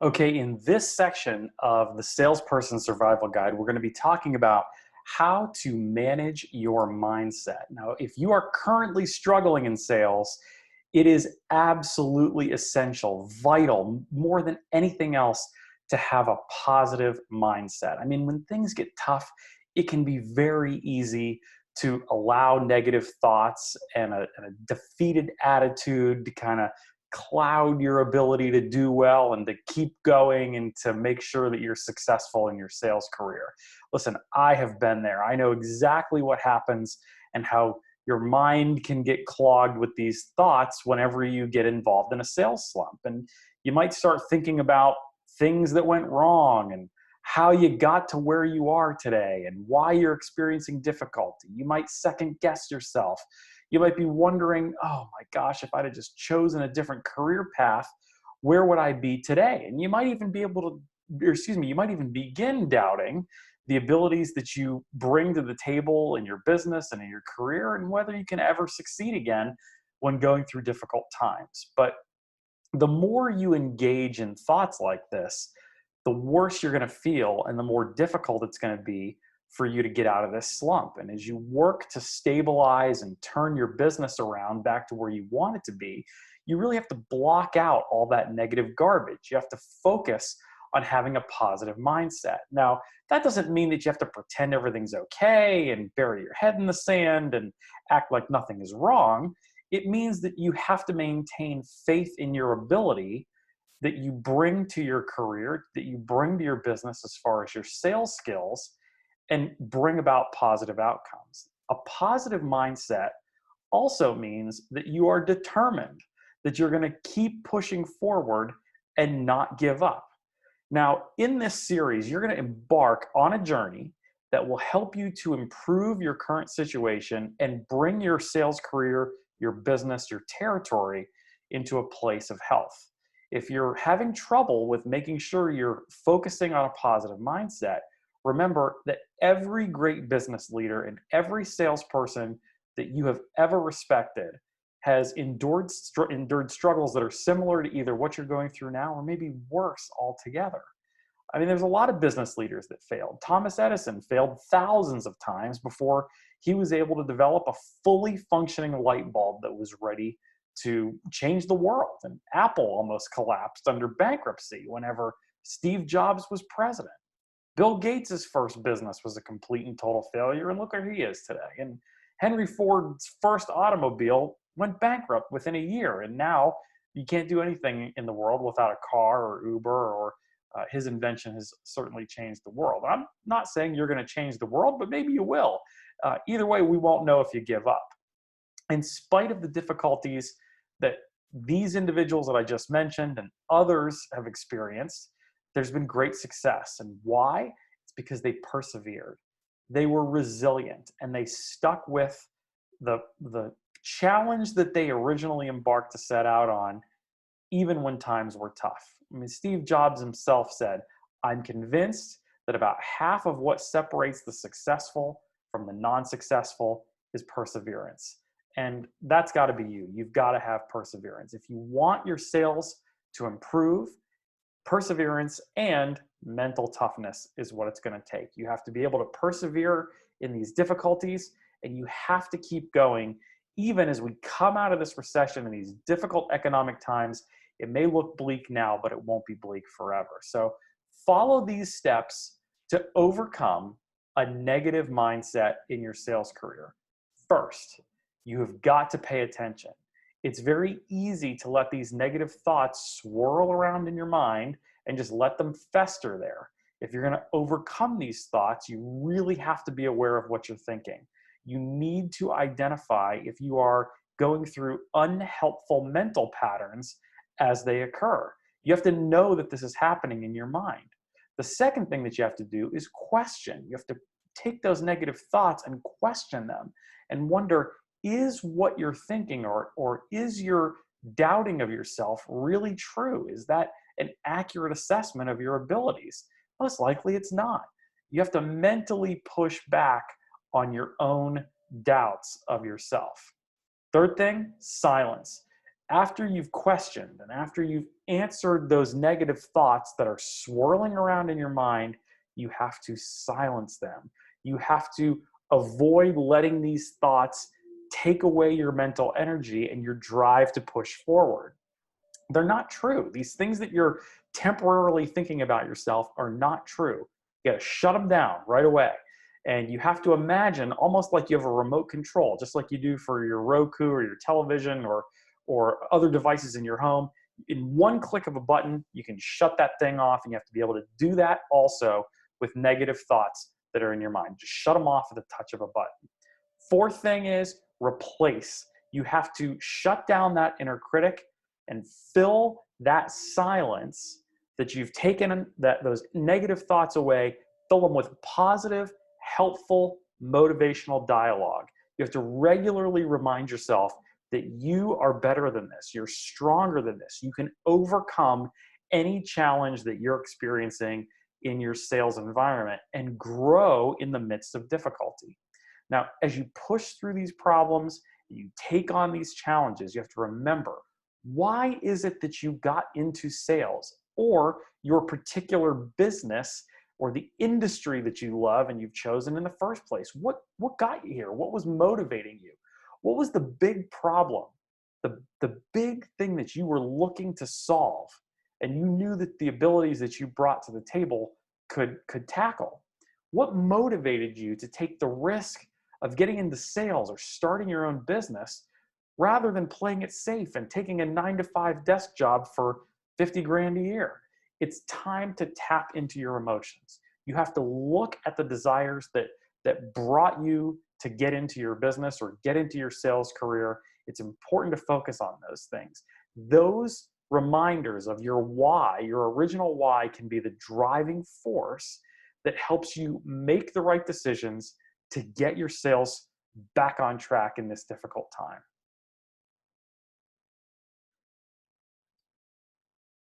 Okay, in this section of the Salesperson Survival Guide, we're going to be talking about how to manage your mindset. Now, if you are currently struggling in sales, it is absolutely essential, vital, more than anything else, to have a positive mindset. I mean, when things get tough, it can be very easy to allow negative thoughts and a defeated attitude to kind of cloud your ability to do well and to keep going and to make sure that you're successful in your sales career. Listen, I have been there. I know exactly what happens and how your mind can get clogged with these thoughts whenever you get involved in a sales slump. And you might start thinking about things that went wrong and how you got to where you are today and why you're experiencing difficulty. You might second guess yourself. You might be wondering, oh my gosh, if I'd have just chosen a different career path, where would I be today? And you might even be able to, or excuse me, you might even begin doubting the abilities that you bring to the table in your business and in your career and whether you can ever succeed again when going through difficult times. But the more you engage in thoughts like this, the worse you're going to feel and the more difficult it's going to be for you to get out of this slump. And as you work to stabilize and turn your business around back to where you want it to be, you really have to block out all that negative garbage. You have to focus on having a positive mindset. Now, that doesn't mean that you have to pretend everything's okay and bury your head in the sand and act like nothing is wrong. It means that you have to maintain faith in your ability that you bring to your career, that you bring to your business as far as your sales skills, and bring about positive outcomes. A positive mindset also means that you are determined, that you're going to keep pushing forward and not give up. Now, in this series, you're going to embark on a journey that will help you to improve your current situation and bring your sales career, your business, your territory into a place of health. If you're having trouble with making sure you're focusing on a positive mindset, remember that every great business leader and every salesperson that you have ever respected has endured struggles that are similar to either what you're going through now or maybe worse altogether. I mean, there's a lot of business leaders that failed. Thomas Edison failed thousands of times before he was able to develop a fully functioning light bulb that was ready to change the world. And Apple almost collapsed under bankruptcy whenever Steve Jobs was president. Bill Gates' first business was a complete and total failure, and look where he is today. And Henry Ford's first automobile went bankrupt within a year, and now you can't do anything in the world without a car or Uber, or his invention has certainly changed the world. I'm not saying you're going to change the world, but maybe you will. Either way, we won't know if you give up. In spite of the difficulties that these individuals that I just mentioned and others have experienced, there's been great success. And why? It's because they persevered. They were resilient and they stuck with the challenge that they originally embarked to set out on, even when times were tough. I mean, Steve Jobs himself said, "I'm convinced that about half of what separates the successful from the non-successful is perseverance." And that's got to be you. You've got to have perseverance. If you want your sales to improve, perseverance and mental toughness is what it's going to take. You have to be able to persevere in these difficulties, and you have to keep going even as we come out of this recession and these difficult economic times. It may look bleak now, but it won't be bleak forever. So follow these steps to overcome a negative mindset in your sales career. First, you have got to pay attention. It's very easy to let these negative thoughts swirl around in your mind and just let them fester there. If you're going to overcome these thoughts, you really have to be aware of what you're thinking. You need to identify if you are going through unhelpful mental patterns as they occur. You have to know that this is happening in your mind. The second thing that you have to do is question. You have to take those negative thoughts and question them and wonder, is what you're thinking or is your doubting of yourself really true? Is that an accurate assessment of your abilities? Most likely it's not. You have to mentally push back on your own doubts of yourself. Third thing, silence. After you've questioned and after you've answered those negative thoughts that are swirling around in your mind, you have to silence them. You have to avoid letting these thoughts take away your mental energy and your drive to push forward. They're not true. These things that you're temporarily thinking about yourself are not true. You got to shut them down right away. And you have to imagine almost like you have a remote control, just like you do for your Roku or your television or other devices in your home. In one click of a button, you can shut that thing off, and you have to be able to do that also with negative thoughts that are in your mind. Just shut them off with a touch of a button. Fourth thing is replace. You have to shut down that inner critic and fill that silence that you've taken those negative thoughts away, fill them with positive, helpful, motivational dialogue. You have to regularly remind yourself that you are better than this. You're stronger than this. You can overcome any challenge that you're experiencing in your sales environment and grow in the midst of difficulty. Now, as you push through these problems, you take on these challenges, you have to remember, why is it that you got into sales or your particular business or the industry that you love and you've chosen in the first place? What got you here? What was motivating you? What was the big problem? The big thing that you were looking to solve and you knew that the abilities that you brought to the table could tackle? What motivated you to take the risk of getting into sales or starting your own business rather than playing it safe and taking a 9-to-5 desk job for 50 grand a year? It's time to tap into your emotions. You have to look at the desires that brought you to get into your business or get into your sales career. It's important to focus on those things. Those reminders of your why, your original why, can be the driving force that helps you make the right decisions to get your sales back on track in this difficult time.